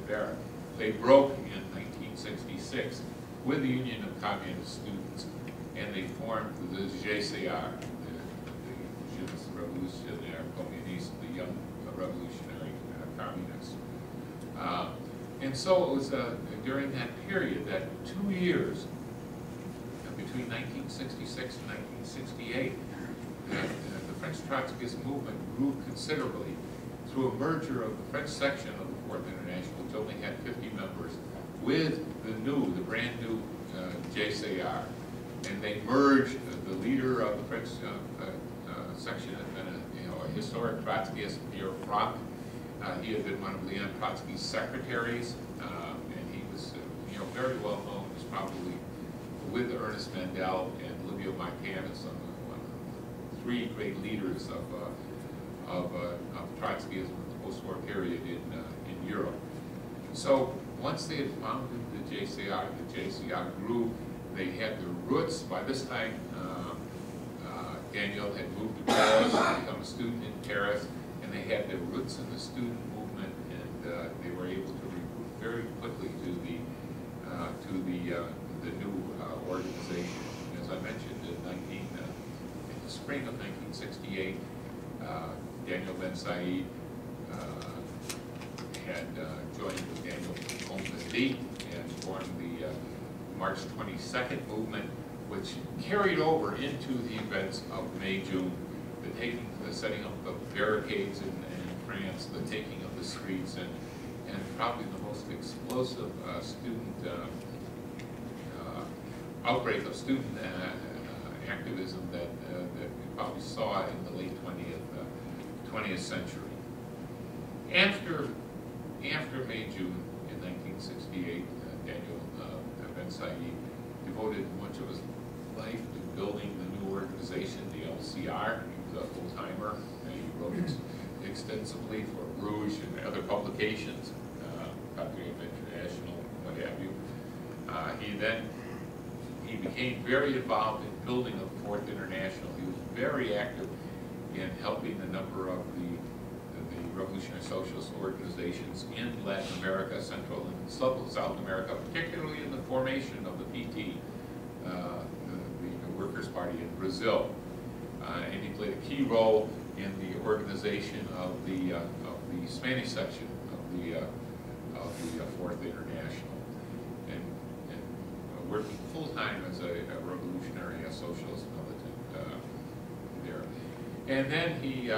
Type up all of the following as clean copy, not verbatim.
there. They broke in 1966 with the Union of Communist Students, and they formed the JCR, the Jeunesse Revolutionnaire Communiste, the Young Revolutionary Communists. And so it was during that period, that 2 years, between 1966 and 1968, the French Trotskyist movement grew considerably through a merger of the French section of the Fourth International, which only had 50 members, with the brand new JCR. And they merged. The leader of the French section had been a historic Trotskyist, Pierre Franck. He had been one of Leon Trotsky's secretaries, and he was very well known. He was probably with Ernest Mandel and Livio Martinez, one of the three great leaders of Trotskyism in the post-war period in Europe. So once they had founded the JCR grew. They had their roots. By this time, Daniel had moved to Paris, become a student in Paris, and they had their roots in the student movement, and they were able to recruit very quickly to the new organization. As I mentioned, in the spring of 1968, Daniel Bensaid had joined with Daniel Bensaid and formed the March 22nd movement, which carried over into the events of May, June, the setting up of barricades in France, the taking of the streets, and probably the most explosive student outbreak of student activism that we probably saw in the late 20th century. After May, June in 1968, Daniel Bensaid devoted much of his life to building the new organization, the LCR. He was a full-timer. He wrote extensively for Rouge and other publications, Part3 International, what have you. He became very involved in building of the Fourth International. He was very active in helping a number of the revolutionary socialist organizations in Latin America, Central and South America, particularly in the formation of the PT, the Workers' Party in Brazil. And he played a key role in the organization of the Spanish section of the Fourth International, and working full-time as a revolutionary, a socialist militant there. And then he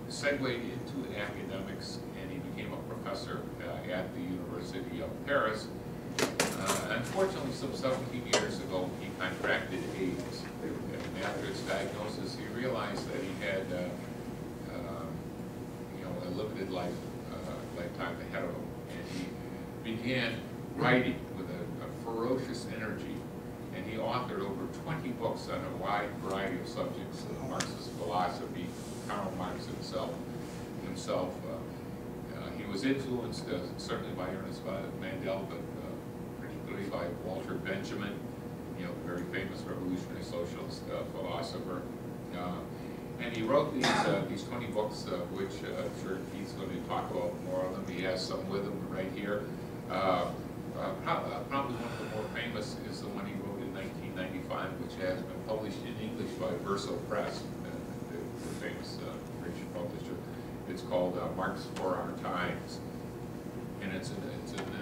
segued into academics, and he became a professor at the University of Paris. Unfortunately, some 17 years ago, he contracted AIDS. And after its diagnosis, he realized that he had a limited lifetime ahead of him. And he began writing with a ferocious energy. And he authored over 20 books on a wide variety of subjects, Marxist philosophy, Karl Marx himself. He was influenced certainly by Ernest Mandel, but particularly by Walter Benjamin, the very famous revolutionary socialist philosopher. And he wrote these 20 books, which I'm sure Keith's going to talk about more of them. He has some with him right here. Probably one of the more famous is the one he wrote in 1995, which has been published in English by Verso Press, the famous British publisher. It's called Marx for Our Times, and it's an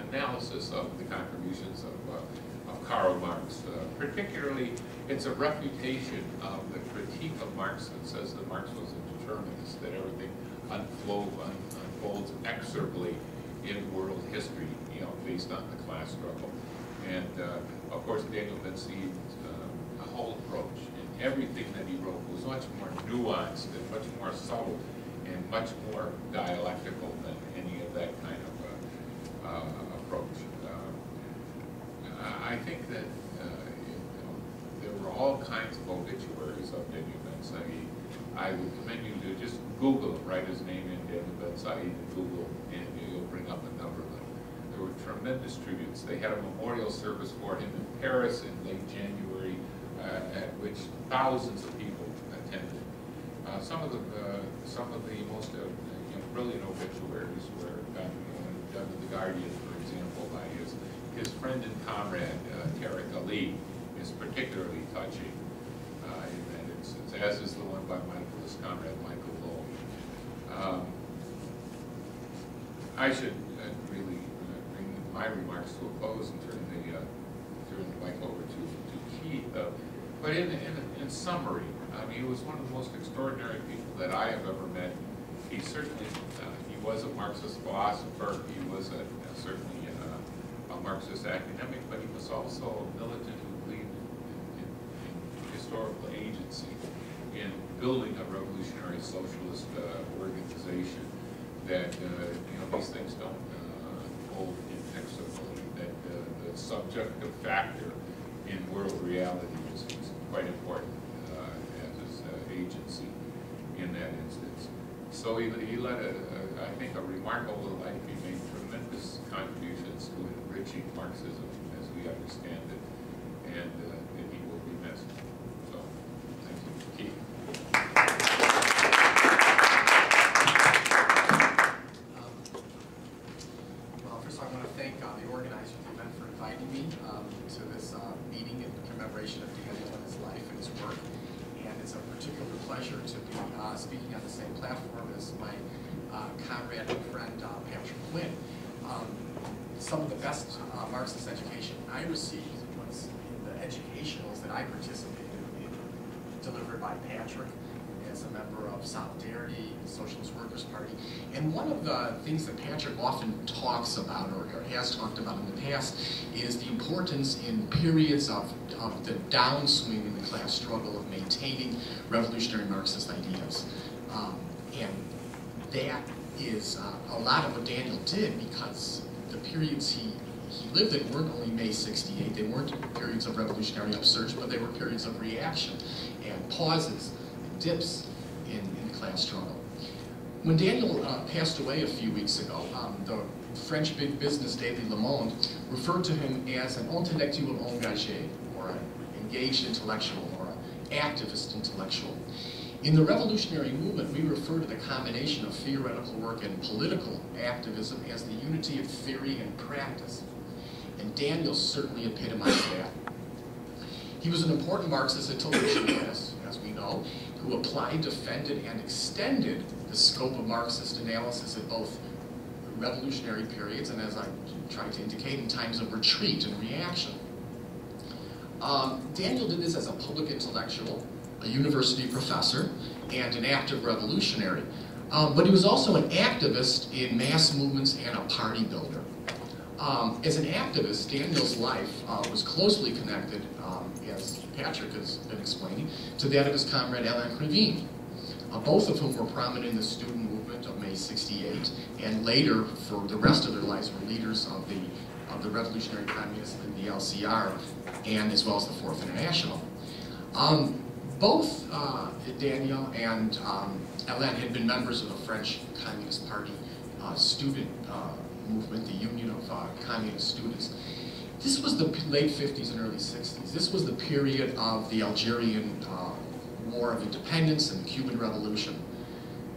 analysis of the contributions of Karl Marx. Particularly, it's a refutation of the critique of Marx that says that Marx was a determinist, that everything unfolds exorably in world history, based on the class struggle. And of course, Daniel Bensaid's whole approach and everything that he wrote was much more nuanced and much more subtle and much more dialectical than any of that kind of approach. I think that there were all kinds of obituaries of Daniel Bensaid. I would commend you to just Google it, write his name in, Daniel Bensaid, in Google, and you'll bring up a number of them. There were tremendous tributes. They had a memorial service for him in Paris in late January, at which thousands of people attended. Some of the most brilliant obituaries were done with The Guardian, for example, by his friend and comrade, Tariq Ali, is particularly touching in that instance, as is the one by his comrade Michael Lowe. I should really bring my remarks to a close and turn the mic over to Keith. But in summary, I mean, he was one of the most extraordinary people that I have ever met. He certainly, he was a Marxist philosopher. He was certainly a Marxist academic, but he was also a militant who believed in historical agency, in building a revolutionary socialist organization. That these things don't hold inexorably. That the subjective factor in world reality is quite important as agency in that instance. So he led I think a remarkable life. He made tremendous contributions to enriching Marxism as we understand it, and he will be missed. So, thank you, Keith. Well, first of all, I want to thank the organizers of the event for inviting me to this meeting in commemoration of Daniel and his life and his work. And it's a particular pleasure to be speaking on the same platform as my comrade and friend, Patrick Quinn. Some of the best Marxist education I received was in the educationals that I participated in, delivered by Patrick as a member of Solidarity, the Socialist Workers' Party. And one of the things that Patrick often talks about, or has talked about in the past, is the importance in periods of the downswing in the class struggle of maintaining revolutionary Marxist ideas. And that is a lot of what Daniel did, because the periods he lived in weren't only May '68, they weren't periods of revolutionary upsurge, but they were periods of reaction and pauses and dips in the class struggle. When Daniel passed away a few weeks ago, the French big business daily Le Monde referred to him as an intellectuel engagé, or an engaged intellectual, or an activist intellectual. In the revolutionary movement, we refer to the combination of theoretical work and political activism as the unity of theory and practice. And Daniel certainly epitomized that. He was an important Marxist intellectual, as we know, who applied, defended, and extended the scope of Marxist analysis at both revolutionary periods and, as I tried to indicate, in times of retreat and reaction. Daniel did this as a public intellectual, a university professor, and an active revolutionary. But he was also an activist in mass movements and a party builder. As an activist, Daniel's life was closely connected, as Patrick has been explaining, to that of his comrade Alain Crevin, both of whom were prominent in the student movement of May '68, and later, for the rest of their lives, were leaders of the Revolutionary Communists in the LCR, and as well as the Fourth International. Both Daniel and Alain had been members of the French Communist Party student movement, the Union of Communist Students. This was the late 50s and early 60s. This was the period of the Algerian War of Independence and the Cuban Revolution.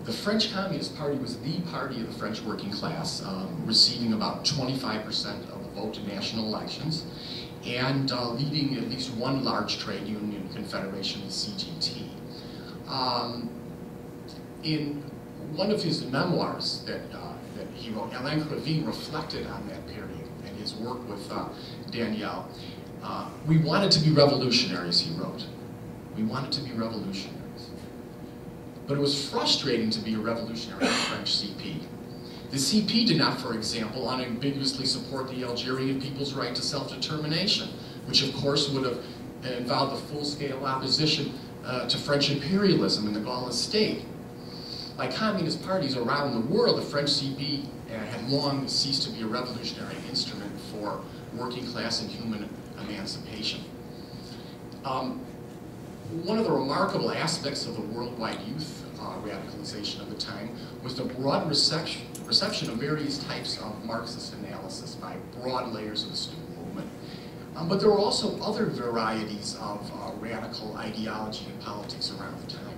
The French Communist Party was the party of the French working class, receiving about 25% of the vote in national elections, and leading at least one large trade union confederation, the CGT. In one of his memoirs that he wrote, Alain Crevin reflected on that period and his work with Daniel. We wanted to be revolutionaries, he wrote. We wanted to be revolutionaries. But it was frustrating to be a revolutionary in the French CP. The CP did not, for example, unambiguously support the Algerian people's right to self-determination, which of course would have involved a full-scale opposition to French imperialism in the Gaullist state. Like communist parties around the world, the French CP had long ceased to be a revolutionary instrument for working class and human emancipation. One of the remarkable aspects of the worldwide youth radicalization of the time was the broad reception of various types of Marxist analysis by broad layers of the student movement. But there were also other varieties of radical ideology and politics around the time.